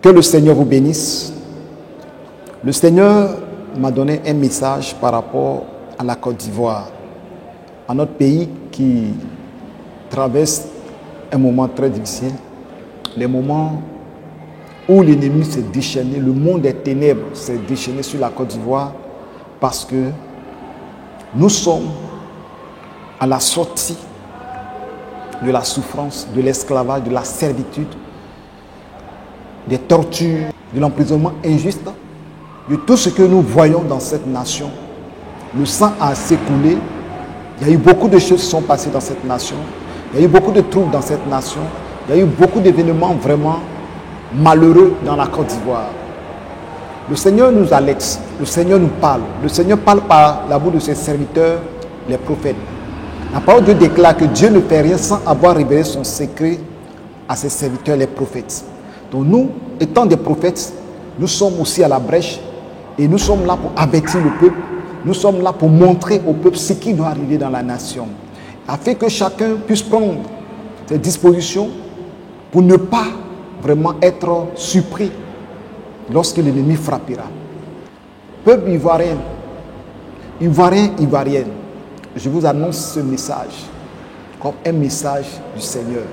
Que le Seigneur vous bénisse. Le Seigneur m'a donné un message par rapport à la Côte d'Ivoire, à notre pays qui traverse un moment très difficile, les moments où l'ennemi s'est déchaîné, le monde des ténèbres s'est déchaîné sur la Côte d'Ivoire parce que nous sommes à la sortie de la souffrance, de l'esclavage, de la servitude, des tortures, de l'emprisonnement injuste, de tout ce que nous voyons dans cette nation. Le sang a s'écoulé. Il y a eu beaucoup de choses qui sont passées dans cette nation. Il y a eu beaucoup de troubles dans cette nation. Il y a eu beaucoup d'événements vraiment malheureux dans la Côte d'Ivoire. Le Seigneur nous alerte, le Seigneur nous parle. Le Seigneur parle par la bouche de ses serviteurs, les prophètes. La parole de Dieu déclare que Dieu ne fait rien sans avoir révélé son secret à ses serviteurs, les prophètes. Donc nous, étant des prophètes, nous sommes aussi à la brèche et nous sommes là pour avertir le peuple. Nous sommes là pour montrer au peuple ce qui doit arriver dans la nation, afin que chacun puisse prendre ses dispositions pour ne pas vraiment être surpris lorsque l'ennemi frappera. Peuple ivoirien, ivoirienne, je vous annonce ce message comme un message du Seigneur.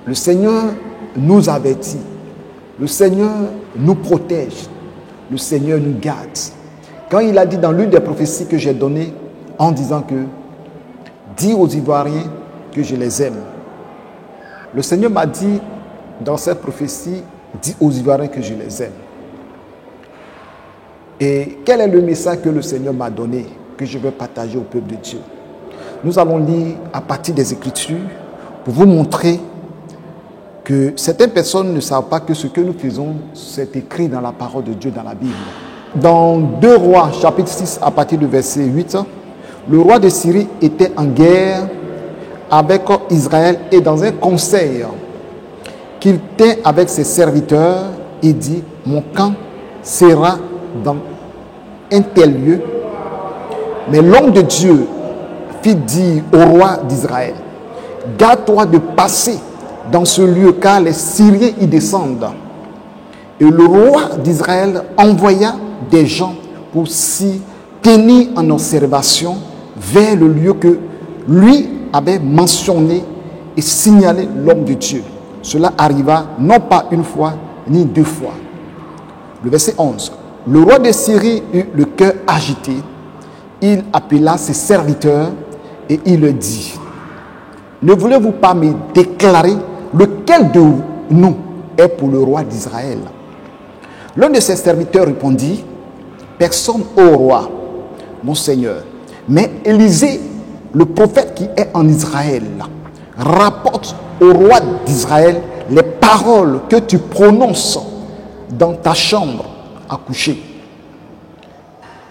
Le Seigneur nous avertit, le Seigneur nous protège, le Seigneur nous garde. Quand il a dit dans l'une des prophéties que j'ai données en disant que dis aux Ivoiriens que je les aime. Le Seigneur m'a dit dans cette prophétie, dis aux Ivoiriens que je les aime. Et quel est le message que le Seigneur m'a donné, que je vais partager au peuple de Dieu? Nous allons lire à partir des Écritures pour vous montrer que certaines personnes ne savent pas que ce que nous faisons, c'est écrit dans la parole de Dieu, dans la Bible. Dans 2 Rois, chapitre 6, à partir du verset 8, le roi de Syrie était en guerre avec Israël et dans un conseil qu'il tint avec ses serviteurs, il dit, mon camp sera dans un tel lieu. Mais l'homme de Dieu fit dire au roi d'Israël, garde-toi de passer dans ce lieu car les Syriens y descendent. Et le roi d'Israël envoya des gens pour s'y tenir en observation vers le lieu que lui avait mentionné et signalé l'homme de Dieu. Cela arriva non pas une fois ni 2 fois. Le verset 11. Le roi de Syrie eut le cœur agité. Il appela ses serviteurs et il leur dit, ne voulez-vous pas me déclarer lequel de nous est pour le roi d'Israël? L'un de ses serviteurs répondit, personne au roi, mon Seigneur, mais Élisée, le prophète qui est en Israël, rapporte au roi d'Israël les paroles que tu prononces dans ta chambre à coucher.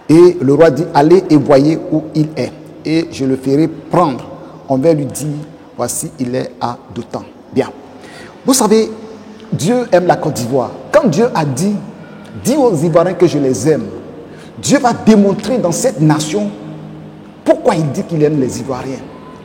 Et le roi dit, allez et voyez où il est, et je le ferai prendre. On va lui dire, voici, il est à d'autant. Bien. Vous savez, Dieu aime la Côte d'Ivoire. Quand Dieu a dit, dis aux Ivoiriens que je les aime, Dieu va démontrer dans cette nation pourquoi il dit qu'il aime les Ivoiriens.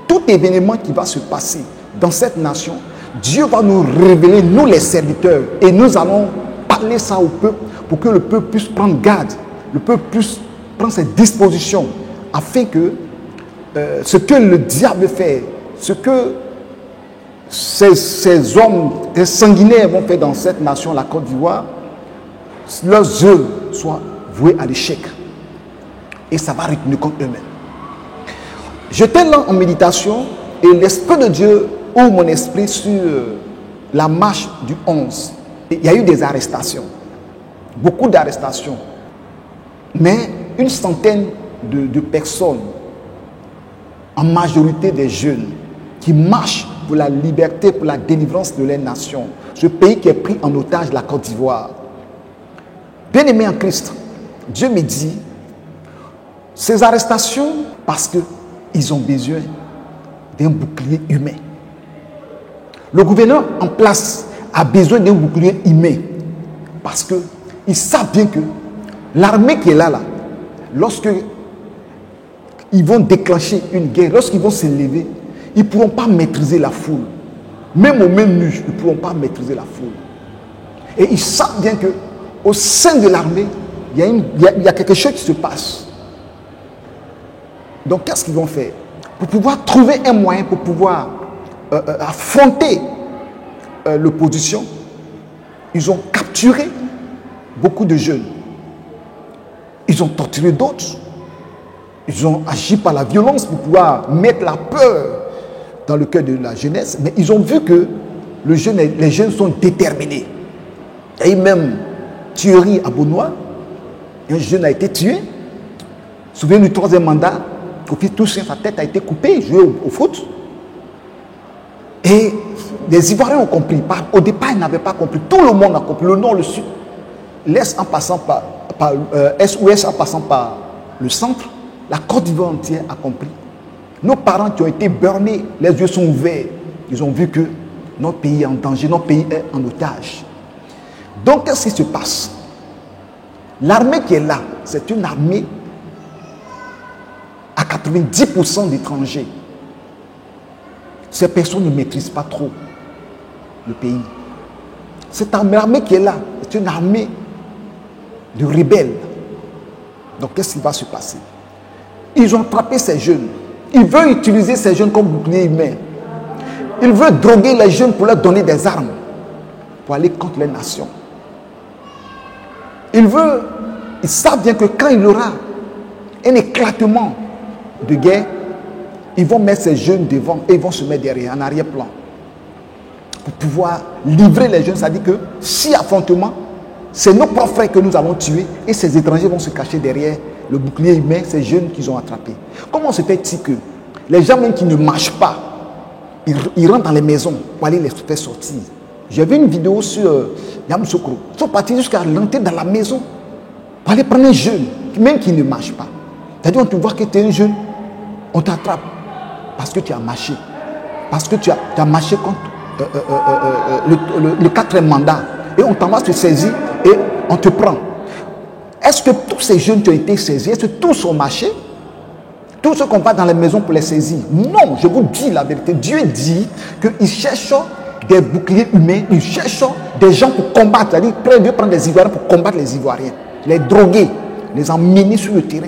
Tout événement qui va se passer dans cette nation, Dieu va nous révéler, nous les serviteurs, et nous allons parler ça au peuple pour que le peuple puisse prendre garde, le peuple puisse prendre ses dispositions afin que ce que le diable fait, ce que ces hommes, des sanguinaires vont faire dans cette nation, la Côte d'Ivoire, leurs œuvres soient vouées à l'échec. Et ça va retourner contre eux-mêmes. J'étais là en méditation et l'Esprit de Dieu ouvre mon esprit sur la marche du 11. Et il y a eu des arrestations, beaucoup d'arrestations, mais une centaine de personnes, en majorité des jeunes, qui marchent pour la liberté, pour la délivrance de leur nation. Ce pays qui est pris en otage, la Côte d'Ivoire. Bien-aimé en Christ, Dieu me dit, ces arrestations, parce qu'ils ont besoin d'un bouclier humain. Le gouverneur en place a besoin d'un bouclier humain, parce qu'ils savent bien que l'armée qui est là, lorsque ils vont déclencher une guerre, lorsqu'ils vont s'élever, ils ne pourront pas maîtriser la foule. Même au même nu, ils ne pourront pas maîtriser la foule. Et ils savent bien que au sein de l'armée, il y a quelque chose qui se passe. Donc, qu'est-ce qu'ils vont faire? Pour pouvoir trouver un moyen, pour pouvoir affronter l'opposition, ils ont capturé beaucoup de jeunes. Ils ont torturé d'autres. Ils ont agi par la violence pour pouvoir mettre la peur dans le cœur de la jeunesse. Mais ils ont vu que les jeunes sont déterminés. Il y a eu même tuerie à Beaunois. Un jeune a été tué. Souvenez-vous du 3e mandat. Kofi Toussaint, sa tête a été coupée, il jouait au foot. Et les Ivoiriens ont compris. Au départ, ils n'avaient pas compris. Tout le monde a compris. Le nord, le sud, l'est en passant par est-ouest en passant par le centre. La Côte d'Ivoire entière a compris. Nos parents qui ont été burnés, les yeux sont ouverts. Ils ont vu que notre pays est en danger, notre pays est en otage. Donc, qu'est-ce qui se passe? L'armée qui est là, c'est une armée à 90% d'étrangers. Ces personnes ne maîtrisent pas trop le pays. Cette armée qui est là, c'est une armée de rebelles. Donc, qu'est-ce qui va se passer? Ils ont attrapé ces jeunes. Ils veulent utiliser ces jeunes comme boucliers humains. Ils veulent droguer les jeunes pour leur donner des armes, pour aller contre les nations. Ils savent bien que quand il y aura un éclatement de guerre, ils vont mettre ces jeunes devant et ils vont se mettre derrière, en arrière-plan, pour pouvoir livrer les jeunes. C'est-à-dire que si affrontement, c'est nos propres frères que nous allons tuer et ces étrangers vont se cacher derrière le bouclier humain, ces jeunes qu'ils ont attrapés. Comment se fait-il que les gens même qui ne marchent pas, ils rentrent dans les maisons pour aller les faire sortir? J'ai vu une vidéo sur Yamoussoukro. Ils sont partis jusqu'à l'entrée dans la maison pour aller prendre un jeune, même qui ne marche pas. C'est-à-dire, on te voit que tu es un jeune, on t'attrape parce que tu as marché. Parce que tu as marché contre le 4e mandat. Et on t'en va te saisir et on te prend. Est-ce que tous ces jeunes qui ont été saisis, est-ce que tous ont marché? Tous ceux qu'on va dans les maisons pour les saisir? Non, je vous dis la vérité. Dieu dit qu'il cherche des boucliers humains, il cherche des gens pour combattre. C'est-à-dire, Dieu prend des Ivoiriens pour combattre les Ivoiriens, les droguer, les emmener sur le terrain,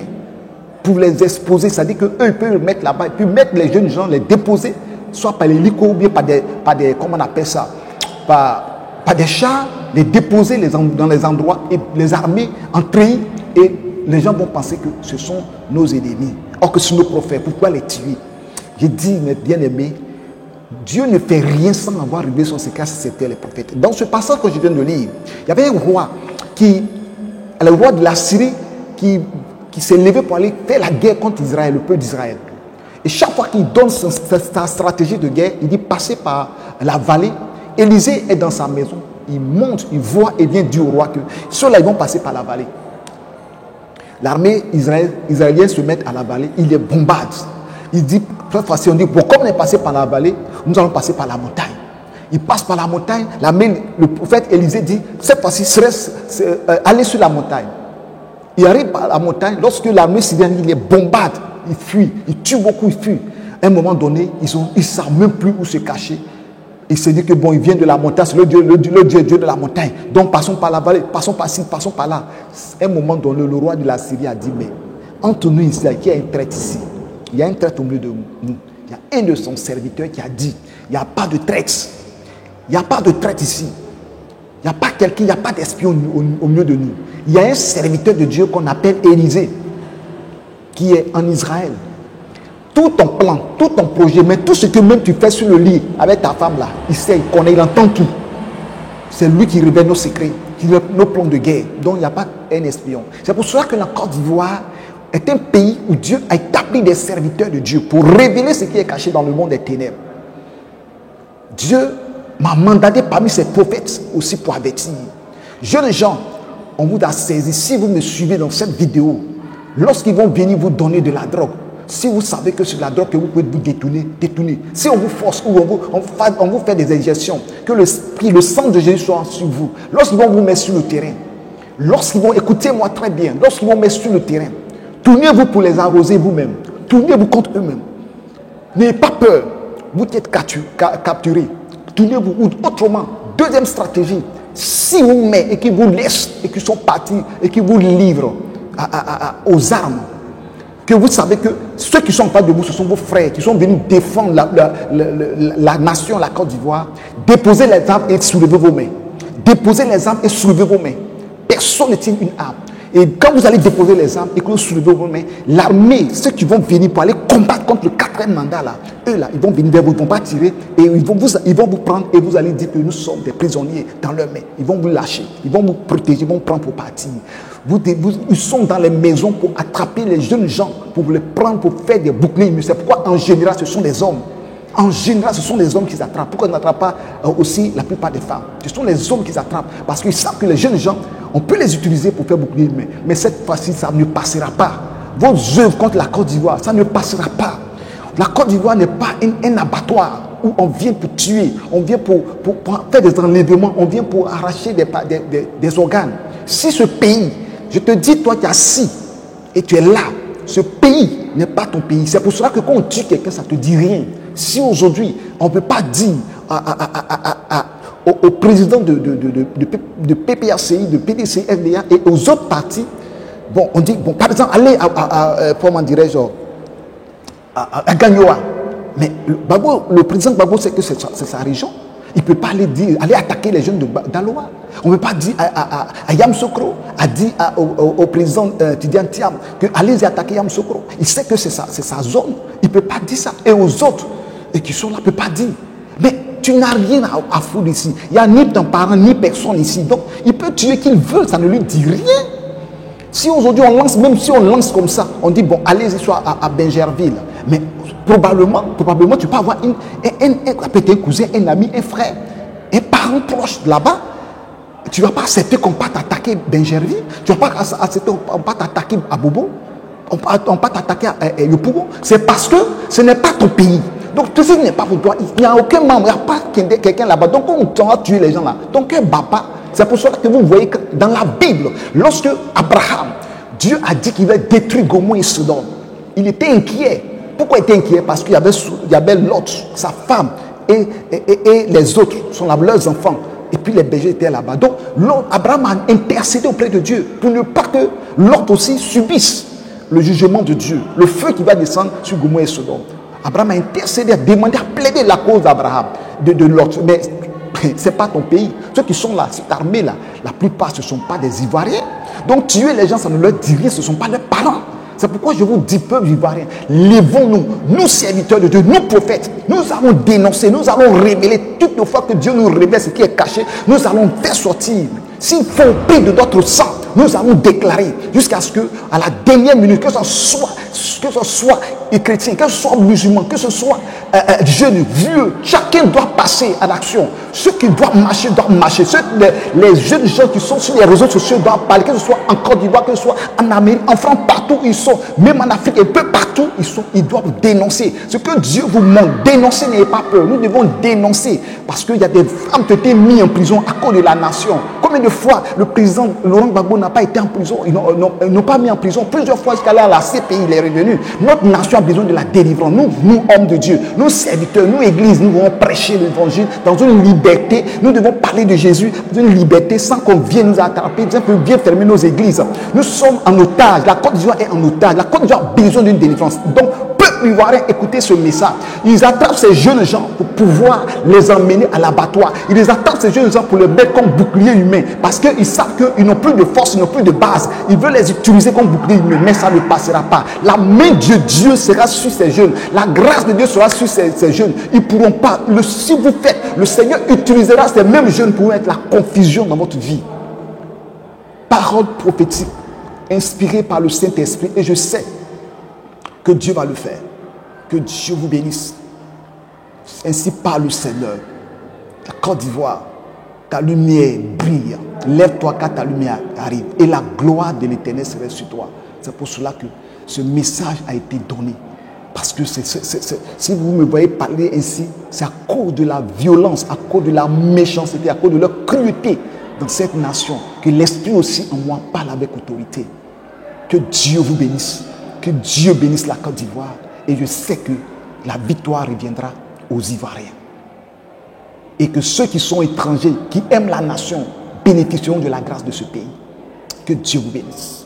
pour les exposer. C'est-à-dire qu'eux, ils peuvent les mettre là-bas, et puis mettre les jeunes gens, les déposer, soit par l'hélico ou bien par des, comment on appelle ça, par des chars, les déposer dans les endroits et les armer en treillis, et les gens vont penser que ce sont nos ennemis. Or que ce sont nos prophètes. Pourquoi les tuer? J'ai dit, mes bien-aimés, Dieu ne fait rien sans avoir révélé son secret si c'était les prophètes. Dans ce passage que je viens de lire, il y avait un roi le roi de la Syrie qui s'est levé pour aller faire la guerre contre Israël, le peuple d'Israël. Et chaque fois qu'il donne sa stratégie de guerre, il dit passer par la vallée. Élisée est dans sa maison. Il monte, il voit et vient dire au roi que ceux-là, ils vont passer par la vallée. L'armée israélienne se met à la vallée, il les bombarde. Il dit, cette fois-ci, on dit, bon, comme on est passé par la vallée, nous allons passer par la montagne. Il passe par la montagne, le prophète Élisée dit, cette fois-ci, allez sur la montagne. Il arrive par la montagne, lorsque l'armée syrienne, il les bombarde, il fuit, il tue beaucoup, il fuit. À un moment donné, ils ne savent même plus où se cacher. Il se dit que bon, il vient de la montagne, c'est le Dieu de la montagne. Donc passons par la vallée, passons par ci, passons par là. À un moment donné, le roi de la Syrie a dit, mais entre nous ici, il y a un traître ici. Il y a un traître au milieu de nous. Il y a un de son serviteur qui a dit, il n'y a pas de traître. Il n'y a pas de traître ici. Il n'y a pas quelqu'un, il n'y a pas d'espion au milieu de nous. Il y a un serviteur de Dieu qu'on appelle Élisée, qui est en Israël. Tout ton plan, tout ton projet, mais tout ce que même tu fais sur le lit avec ta femme là, il sait, il connaît, il entend tout. C'est lui qui révèle nos secrets, nos plans de guerre. Donc il n'y a pas un espion. C'est pour cela que la Côte d'Ivoire est un pays où Dieu a établi des serviteurs de Dieu pour révéler ce qui est caché dans le monde des ténèbres. Dieu m'a mandaté parmi ses prophètes aussi pour avertir. Jeunes gens, on vous a saisi. Si vous me suivez dans cette vidéo, lorsqu'ils vont venir vous donner de la drogue, si vous savez que c'est la drogue que vous pouvez vous détourner. Si on vous force ou on vous fait des injections, que le sang de Jésus soit sur vous. Lorsqu'ils vont vous mettre sur le terrain, lorsqu'ils vont, écoutez-moi très bien, lorsqu'ils vont mettre sur le terrain, tournez-vous pour les arroser vous-même. Tournez-vous contre eux-mêmes. N'ayez pas peur. Vous êtes capturés. Tournez-vous autrement. Deuxième stratégie, si vous met et qu'ils vous laissent et qu'ils sont partis et qu'ils vous livrent aux armes, que vous savez que ceux qui sont pas debout, ce sont vos frères qui sont venus défendre la nation, la Côte d'Ivoire. Déposez les armes et soulevez vos mains. Déposez les armes et soulevez vos mains. Personne ne tient une arme. Et quand vous allez déposer les armes et que vous soulevez vos mains, l'armée, ceux qui vont venir pour aller combattre contre le 4e mandat, là, eux là, ils vont venir vers vous, ils ne vont pas tirer et ils vont vous prendre et vous allez dire que nous sommes des prisonniers dans leurs mains. Ils vont vous lâcher, ils vont vous protéger, ils vont prendre pour partir. Ils sont dans les maisons pour attraper les jeunes gens, pour les prendre, pour faire des boucliers. C'est pourquoi en général, ce sont des hommes. En général, ce sont les hommes qui s'attrapent. Pourquoi ils n'attrapent pas aussi la plupart des femmes? Ce sont les hommes qui s'attrapent. Parce qu'ils savent que les jeunes gens, on peut les utiliser pour faire bouclier humain. Mais cette fois-ci, ça ne passera pas. Vos œuvres contre la Côte d'Ivoire, ça ne passera pas. La Côte d'Ivoire n'est pas un abattoir où on vient pour tuer, on vient pour faire des enlèvements, on vient pour arracher des organes. Si ce pays, je te dis, toi qui es assis et tu es là, ce pays n'est pas ton pays. C'est pour cela que quand on tue quelqu'un, ça ne te dit rien. Si aujourd'hui, on ne peut pas dire au président de PPACI, de PDC, FDA et aux autres partis, bon, on dit, bon, par exemple, allez comment dirais-je, à Gagnoa. Mais le président Gbagbo sait que c'est sa région. Il ne peut pas aller attaquer les jeunes d'Aloa. On ne peut pas dire à Yamoussoukro, a dit au président Tidiane Thiam que allez attaquer Yamoussoukro. Il sait que c'est sa zone. Il ne peut pas dire ça. Et aux autres et qui sont là, ne peut pas dire. Mais tu n'as rien à foutre ici. Il n'y a ni ton parent, ni personne ici. Donc, il peut tuer qui veut, ça ne lui dit rien. Si aujourd'hui on lance, même si on lance comme ça, on dit bon, allez soit à Benjerville. Mais probablement, tu peux avoir un cousin, un ami, un frère, un parent proche là-bas. Tu ne vas pas accepter qu'on parte t'attaquer Benjerville. Tu ne vas pas accepter qu'on parte t'attaquer à Bobo. On part t'attaquer à Yopougon. C'est parce que ce n'est pas ton pays. Donc tout ce n'est pas pour toi. Il n'y a aucun membre, il n'y a pas quelqu'un là-bas. Donc on va tuer les gens là. Donc un papa. C'est pour cela que vous voyez que dans la Bible, lorsque Abraham, Dieu a dit qu'il va détruire Gomorrhe et Sodome, il était inquiet. Pourquoi il était inquiet? Parce qu'il y avait Lot, sa femme, et les autres, leurs enfants. Et puis les bergers étaient là-bas. Donc Abraham a intercédé auprès de Dieu pour ne pas que Lot aussi subisse le jugement de Dieu, le feu qui va descendre sur Gomorrhe et Sodome. Abraham a intercédé, a demandé, a plaidé la cause d'Abraham, de Lot. Mais ce n'est pas ton pays. Ceux qui sont là, cette armée-là, la plupart, ce ne sont pas des Ivoiriens. Donc tuer les gens, ça ne leur dit rien, ce ne sont pas leurs parents. C'est pourquoi je vous dis, peuple ivoirien, lèvons-nous, nous serviteurs de Dieu, nous prophètes, nous allons dénoncer, nous allons révéler, toutes les fois que Dieu nous révèle ce qui est caché, nous allons faire sortir. S'il faut payer de notre sang, nous allons déclarer jusqu'à ce que, à la dernière minute, que ce soit chrétien, que ce soit musulman, que ce soit jeune, vieux, chacun doit passer à l'action. Ceux qui doivent marcher. Les jeunes gens qui sont sur les réseaux sociaux doivent parler, que ce soit en Côte d'Ivoire, que ce soit en Amérique, en France, partout où ils sont, même en Afrique, et peu partout ils doivent dénoncer. Ce que Dieu vous montre, dénoncer, n'ayez pas peur. Nous devons dénoncer parce qu'il y a des femmes qui ont été mises en prison à cause de la nation. Combien de fois le président Laurent Gbagbo n'a pas été en prison? Ils n'ont pas mis en prison. Plusieurs fois jusqu'à là, la CPI, il est revenu. Notre nation a besoin de la délivrance. Nous, hommes de Dieu, nous, serviteurs, nous, églises, nous devons prêcher l'évangile dans une liberté. Nous devons parler de Jésus dans une liberté sans qu'on vienne nous attraper, sans qu'on vienne fermer nos églises. Nous sommes en otage. La Côte d'Ivoire est en otage. La Côte d'Ivoire a besoin d'une délivrance. Donc, peuple ivoirien, écoutez ce message. Ils attrapent ces jeunes gens pour pouvoir les emmener à l'abattoir. Ils les attrapent ces jeunes gens pour les mettre comme bouclier humain. Parce qu'ils savent qu'ils n'ont plus de force, ils n'ont plus de base. Ils veulent les utiliser comme bouclier humain, mais ça ne passera pas. La main de Dieu sera sur ces jeunes. La grâce de Dieu sera sur ces jeunes. Ils ne pourront pas. Si vous faites, le Seigneur utilisera ces mêmes jeunes pour mettre la confusion dans votre vie. Parole prophétique, inspirée par le Saint-Esprit. Et je sais que Dieu va le faire. Que Dieu vous bénisse. Ainsi parle le Seigneur. La Côte d'Ivoire, ta lumière brille. Lève-toi car ta lumière arrive. Et la gloire de l'Éternel sera sur toi. C'est pour cela que ce message a été donné. Parce que si vous me voyez parler ainsi, c'est à cause de la violence, à cause de la méchanceté, à cause de leur cruauté dans cette nation, que l'Esprit aussi en moi parle avec autorité. Que Dieu vous bénisse. Que Dieu bénisse la Côte d'Ivoire. Et je sais que la victoire reviendra aux Ivoiriens. Et que ceux qui sont étrangers, qui aiment la nation, bénéficieront de la grâce de ce pays. Que Dieu vous bénisse.